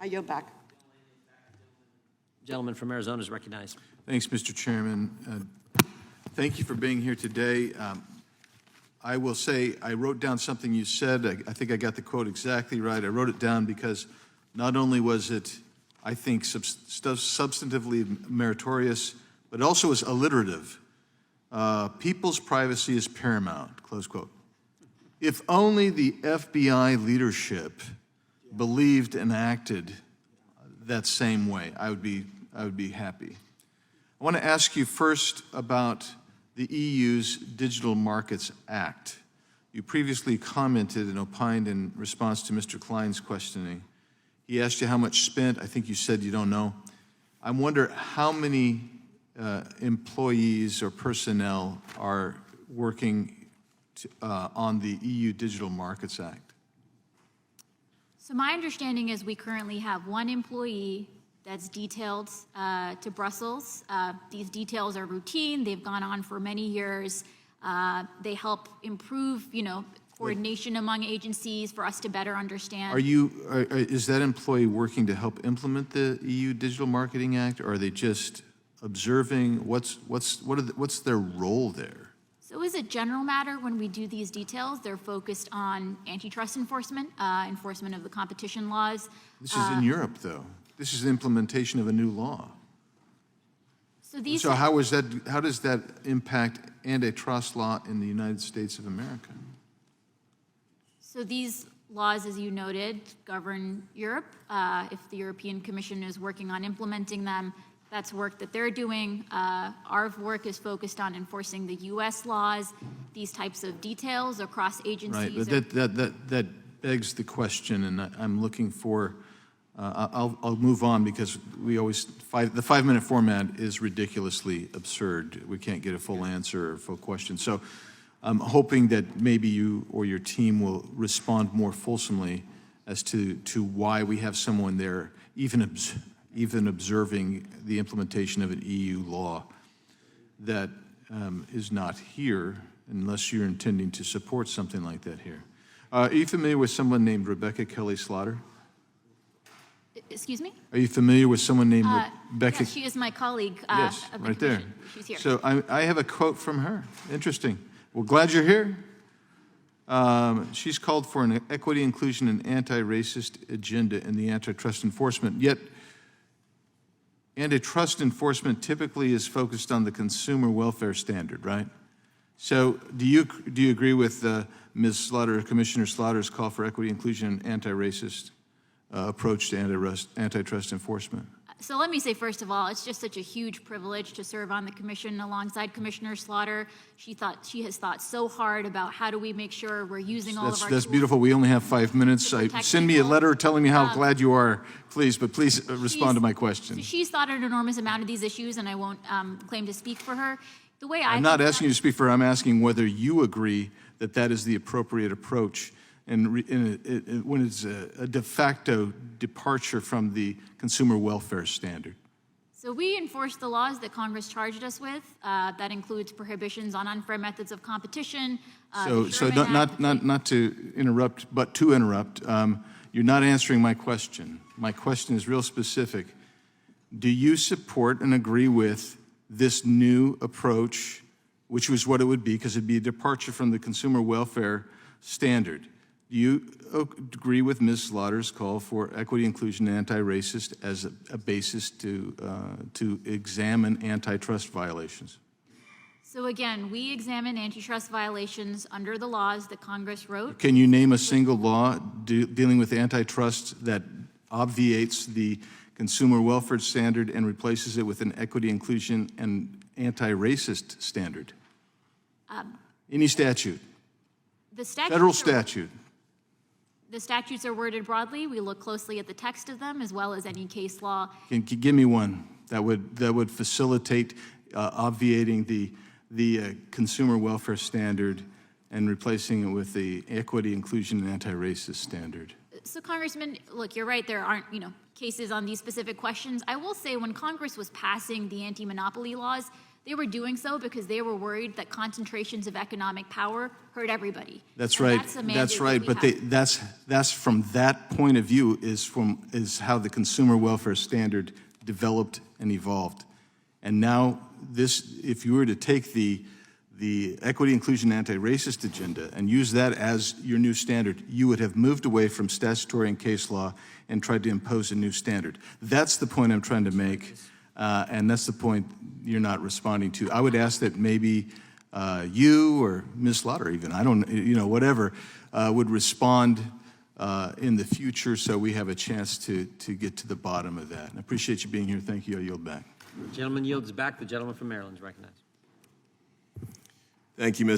I yield back. Gentleman from Arizona is recognized. Thanks, Mr. Chairman. Thank you for being here today. I will say I wrote down something you said. I think I got the quote exactly right. I wrote it down because not only was it, I think, substantively meritorious, but also was alliterative. People's privacy is paramount, close quote. If only the FBI leadership believed and acted that same way, I would be happy. I want to ask you first about the EU's Digital Markets Act. You previously commented and opined in response to Mr. Klein's questioning. He asked you how much spent. I think you said you don't know. I wonder how many employees or personnel are working on the EU Digital Markets Act. So my understanding is we currently have one employee that's detailed to Brussels. These details are routine. They've gone on for many years. They help improve, coordination among agencies for us to better understand. Is that employee working to help implement the EU Digital Marketing Act, or are they just observing? What's their role there? So as a general matter, when we do these details, they're focused on antitrust enforcement, enforcement of the competition laws. This is in Europe, though. This is the implementation of a new law. So how does that impact antitrust law in the United States of America? So these laws, as you noted, govern Europe. If the European Commission is working on implementing them, that's work that they're doing. Our work is focused on enforcing the U.S. laws. These types of details across agencies. Right, but that begs the question, and I'm looking for. I'll move on because we always the 5-minute format is ridiculously absurd. We can't get a full answer or full question. So I'm hoping that maybe you or your team will respond more fulsomely as to why we have someone there even observing the implementation of an EU law that is not here, unless you're intending to support something like that here. Are you familiar with someone named Rebecca Kelly Slaughter? Excuse me? Are you familiar with someone named Rebecca? Yes, she is my colleague Yes, of the right commission. there. She's here. So I have a quote from her. Interesting. Well, glad you're here. She's called for an equity, inclusion, and anti-racist agenda in the antitrust enforcement. Yet, antitrust enforcement typically is focused on the consumer welfare standard, right? So do you agree with Ms. Slaughter, Commissioner Slaughter's call for equity, inclusion, and anti-racist approach to antitrust enforcement? So let me say, first of all, it's just such a huge privilege to serve on the commission alongside Commissioner Slaughter. She has thought so hard about how do we make sure we're using all of our That's tools. Beautiful. We only have 5 minutes. Send me a letter telling me how glad you are, please. But please respond to my question. So she's thought an enormous amount of these issues, and I won't claim to speak for her. The way I'm not asking you to speak for her. I'm asking whether you agree that that is the appropriate approach, and when it's a de facto departure from the consumer welfare standard. So we enforce the laws that Congress charged us with. That includes prohibitions on unfair methods of competition. So not to interrupt, but to interrupt. You're not answering my question. My question is real specific. Do you support and agree with this new approach, which was what it would be, because it'd be a departure from the consumer welfare standard? Do you agree with Ms. Slaughter's call for equity, inclusion, and anti-racist as a basis to examine antitrust violations? So again, we examine antitrust violations under the laws that Congress wrote. Can you name a single law dealing with antitrust that obviates the consumer welfare standard and replaces it with an equity, inclusion, and anti-racist standard? Any statute? Federal statute. The statutes are worded broadly. We look closely at the text of them as well as any case law. Can you give me one that would facilitate obviating the consumer welfare standard and replacing it with the equity, inclusion, and anti-racist standard? So, Congressman, look, you're right. There aren't, cases on these specific questions. I will say when Congress was passing the anti-monopoly laws, They were doing so because they were worried that concentrations of economic power hurt everybody. That's And right. That's the mandate That's right. that But we have. that's from that point of view is how the consumer welfare standard developed and evolved. And now this, if you were to take the equity, inclusion, anti-racist agenda and use that as your new standard, you would have moved away from statutory and case law and tried to impose a new standard. That's the point I'm trying to make, and that's the point you're not responding to. I would ask that maybe you or Ms. Slaughter even, I don't, whatever, would respond in the future so we have a chance to get to the bottom of that. I appreciate you being here. Thank you. I yield back. The gentleman yields back. The gentleman from Maryland is recognized. Thank you, Mr.